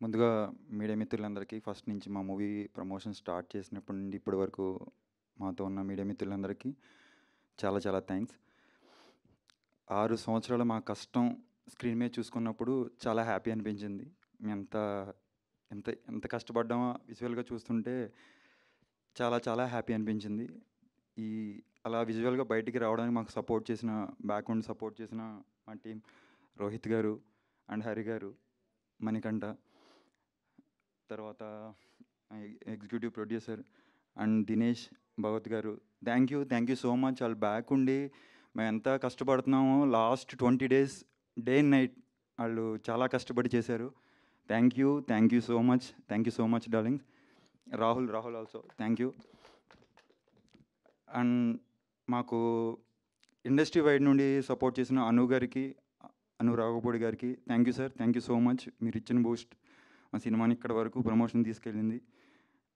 ముందుగా మీడియా మిత్రులందరికీ ఫస్ట్ నుంచి మా మూవీ ప్రమోషన్ స్టార్ట్ చేసినప్పటి నుండి ఇప్పటి వరకు మాతో ఉన్న మీడియా మిత్రులందరికీ చాలా చాలా థ్యాంక్స్. 6 సంవత్సరాల మా కష్టం స్క్రీన్ మీద చూసుకున్నప్పుడు చాలా హ్యాపీ అనిపించింది. మేము ఎంత ఎంత ఎంత కష్టపడ్డామో విజువల్గా చూస్తుంటే చాలా చాలా హ్యాపీ అనిపించింది. ఈ అలా విజువల్గా బయటికి రావడానికి మాకు సపోర్ట్ చేసిన బ్యాక్గ్రౌండ్ సపోర్ట్ చేసిన మా టీం రోహిత్ గారు అండ్ హరి గారు, మణికంఠ, తర్వాత executive producer and Dinesh Bhagavat గారు, థ్యాంక్ యూ సో మచ్. వాళ్ళు బ్యాక్ ఉండి మేము ఎంత కష్టపడుతున్నామో last 20 days day and night వాళ్ళు చాలా కష్టపడి చేశారు. Thank you so much darlings. Rahul also thank you. And మాకు ఇండస్ట్రీ వైడ్ నుండి సపోర్ట్ చేసిన అను రాఘపూడి గారికి thank you sir, thank you so much. మీరు ఇచ్చిన బూస్ట్ మా సినిమాని ఇక్కడ వరకు ప్రమోషన్ తీసుకెళ్ళింది.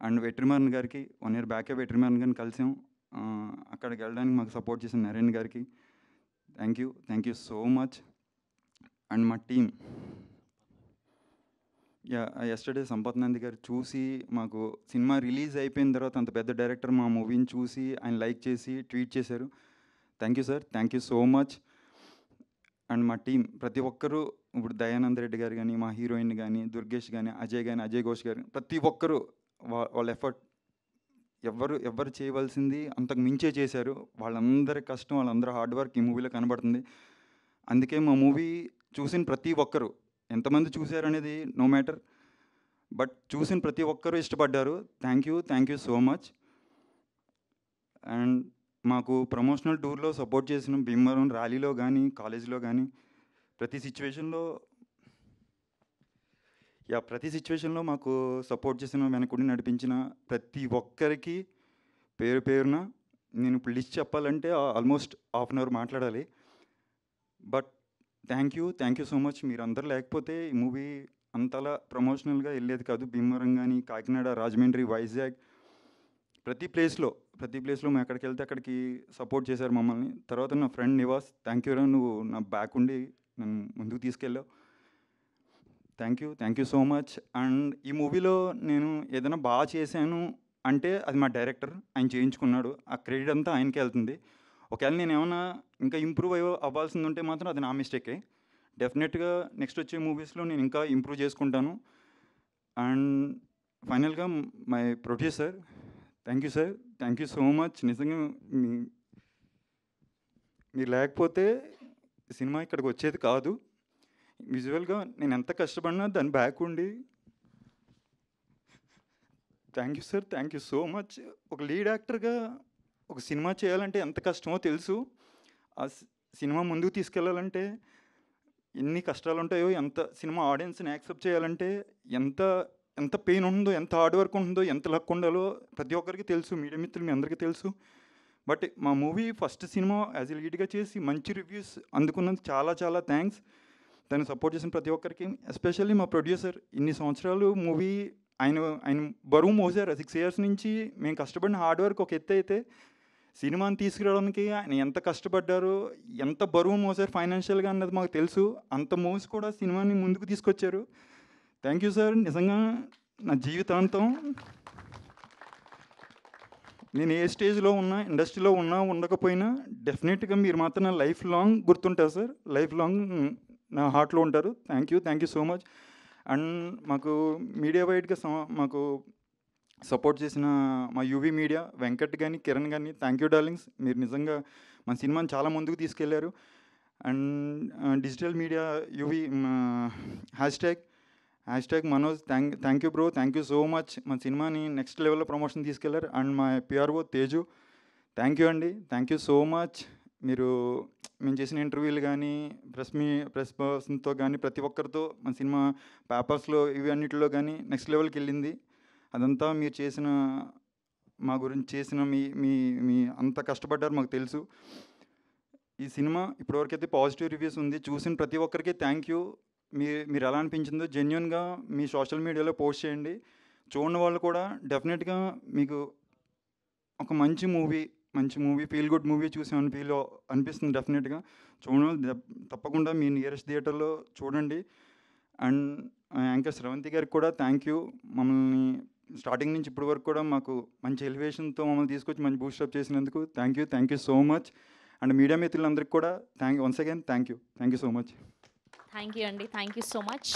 అండ్ వెట్రిమారన్ గారికి 1 year బ్యాకే వెట్రిమారన్ గారిని కలిసాం. అక్కడికి వెళ్ళడానికి మాకు సపోర్ట్ చేసిన నరేన్ గారికి thank you so much. And మా టీం ఎస్టర్డే సంపత్ నంది గారు చూసి మాకు సినిమా రిలీజ్ అయిపోయిన తర్వాత అంత పెద్ద డైరెక్టర్ మా మూవీని చూసి ఆయన లైక్ చేసి ట్వీట్ చేశారు. Thank you sir, thank you so much. And మా టీం ప్రతి ఒక్కరూ, ఇప్పుడు దయానంద్ రెడ్డి గారు కానీ, మా హీరోయిన్ కానీ, దుర్గేష్ కానీ, అజయ్ ఘోష్ గారు, ప్రతి ఒక్కరూ వాళ్ళ ఎఫర్ట్ ఎవరు చేయవలసింది అంతకు మించే చేశారు. వాళ్ళందరి కష్టం, వాళ్ళందరూ హార్డ్ వర్క్ ఈ మూవీలో కనబడుతుంది. అందుకే మా మూవీ చూసిన ప్రతి ఒక్కరు, ఎంతమంది చూశారు అనేది నో మ్యాటర్, బట్ చూసిన ప్రతి ఒక్కరూ ఇష్టపడ్డారు. Thank you so much. And మాకు ప్రమోషనల్ టూర్లో సపోర్ట్ చేసిన భీమవరం ర్యాలీలో కానీ, కాలేజీలో కానీ ప్రతి సిచ్యువేషన్లో మాకు సపోర్ట్ చేసిన, వెనకుడి నడిపించిన ప్రతి ఒక్కరికి పేరున నేను ఇప్పుడు లిస్ట్ చెప్పాలంటే ఆల్మోస్ట్ ½ an hour మాట్లాడాలి. But thank you so much. మీరందరూ లేకపోతే ఈ మూవీ అంతలా ప్రమోషనల్గా వెళ్ళేది కాదు. భీమవరం కానీ, కాకినాడ, రాజమండ్రి, వైజాగ్, ప్రతి ప్లేస్లో మేము ఎక్కడికి వెళ్తే అక్కడికి సపోర్ట్ చేశారు మమ్మల్ని. తర్వాత నా ఫ్రెండ్ నివాస్, థ్యాంక్ యూరా, నువ్వు నా బ్యాక్ ఉండి నన్ను ముందుకు తీసుకెళ్ళావు. Thank you so much. And ఈ మూవీలో నేను ఏదైనా బాగా చేశాను అంటే అది మా డైరెక్టర్, ఆయన చేయించుకున్నాడు. ఆ క్రెడిట్ అంతా ఆయనకే వెళ్తుంది. ఒకవేళ నేను ఏమైనా ఇంకా ఇంప్రూవ్ అవ్వాల్సింది ఉంటే మాత్రం అది నా మిస్టేకే. డెఫినెట్గా నెక్స్ట్ వచ్చే మూవీస్లో నేను ఇంకా ఇంప్రూవ్ చేసుకుంటాను. అండ్ ఫైనల్గా my producer, thank you sir, thank you so much. నిజంగా మీరు లేకపోతే సినిమా ఇక్కడికి వచ్చేది కాదు. విజువల్గా నేను ఎంత కష్టపడినా దాని బ్యాక్ ఉండి thank you sir, thank you so much. ఒక లీడ్ యాక్టర్గా ఒక సినిమా చేయాలంటే ఎంత కష్టమో తెలుసు. ఆ సినిమా ముందుకు తీసుకెళ్ళాలంటే ఎన్ని కష్టాలు ఉంటాయో, ఎంత సినిమా ఆడియన్స్ని యాక్సెప్ట్ చేయాలంటే ఎంత పెయిన్ ఉందో, ఎంత హార్డ్ వర్క్ ఉందో, ఎంత లక్ ఉండాలో ప్రతి ఒక్కరికి తెలుసు. మీడియా మిత్రులు మీ అందరికీ తెలుసు. బట్ మా movie first cinema as a లీడ్గా చేసి మంచి రివ్యూస్ అందుకున్నందుకు చాలా చాలా థ్యాంక్స్. దాన్ని సపోర్ట్ చేసిన ప్రతి ఒక్కరికి, ఎస్పెషల్లీ మా ప్రొడ్యూసర్. ఇన్ని సంవత్సరాలు మూవీ ఆయన బరువు మోసారు. 6 years నుంచి మేము కష్టపడిన హార్డ్ వర్క్ ఒక ఎత్తు అయితే, సినిమాని తీసుకురావడానికి ఆయన ఎంత కష్టపడ్డారో, ఎంత బరువు మోసారు ఫైనాన్షియల్గా అన్నది మాకు తెలుసు. అంత మోసి కూడా సినిమాని ముందుకు తీసుకొచ్చారు. Thank you sir. నిజంగా నా జీవితాంతం నేను ఏ స్టేజ్లో ఉన్నా, ఇండస్ట్రీలో ఉన్నా ఉండకపోయినా, డెఫినెట్గా మీరు మాత్రం నా లైఫ్ లాంగ్ గుర్తుంటారు సార్. లైఫ్ లాంగ్ నా హార్ట్లో ఉంటారు. Thank you so much. And మాకు మీడియా వైడ్గా మాకు సపోర్ట్ చేసిన మా యూవీ మీడియా, వెంకట్ కానీ, కిరణ్ కానీ, థ్యాంక్ యూ డార్లింగ్స్. మీరు నిజంగా మన సినిమాని చాలా ముందుకు తీసుకెళ్లారు. And digital media UV hash tag Manoj, thank you bro, thank you so much. మన సినిమాని నెక్స్ట్ లెవెల్లో ప్రమోషన్ తీసుకెళ్లారు. అండ్ మా పిఆర్ఓ తేజు, థ్యాంక్ యూ అండి, థ్యాంక్ యూ సో మచ్. మేము చేసిన ఇంటర్వ్యూలు కానీ, ప్రెస్ పర్సన్తో కానీ, ప్రతి ఒక్కరితో మన సినిమా పేపర్స్లో ఇవి అన్నిటిలో కానీ నెక్స్ట్ లెవెల్కి వెళ్ళింది. అదంతా మీరు చేసిన, మా గురించి చేసిన మీ అంత కష్టపడ్డారు మాకు తెలుసు. ఈ సినిమా ఇప్పటివరకైతే పాజిటివ్ రివ్యూస్ ఉంది. చూసిన ప్రతి ఒక్కరికి థ్యాంక్ యూ. మీరు ఎలా అనిపించిందో జెన్యున్గా మీ సోషల్ మీడియాలో పోస్ట్ చేయండి. చూడని వాళ్ళు కూడా డెఫినెట్గా మీకు ఒక మంచి మూవీ ఫీల్ గుడ్ మూవీ చూసామని అనిపిస్తుంది. డెఫినెట్గా తప్పకుండా మీ నియరెస్ట్ థియేటర్లో చూడండి. అండ్ యాంకర్ స్రవంతి గారికి కూడా థ్యాంక్ యూ. మమ్మల్ని స్టార్టింగ్ నుంచి ఇప్పటి వరకు కూడా మాకు మంచి ఎలివేషన్తో మమ్మల్ని తీసుకొచ్చి మంచి బూస్టప్ చేసినందుకు thank you so much. And media మిత్రులందరికీ కూడా once again thank you so much. Thank you అండి. Thank you so much.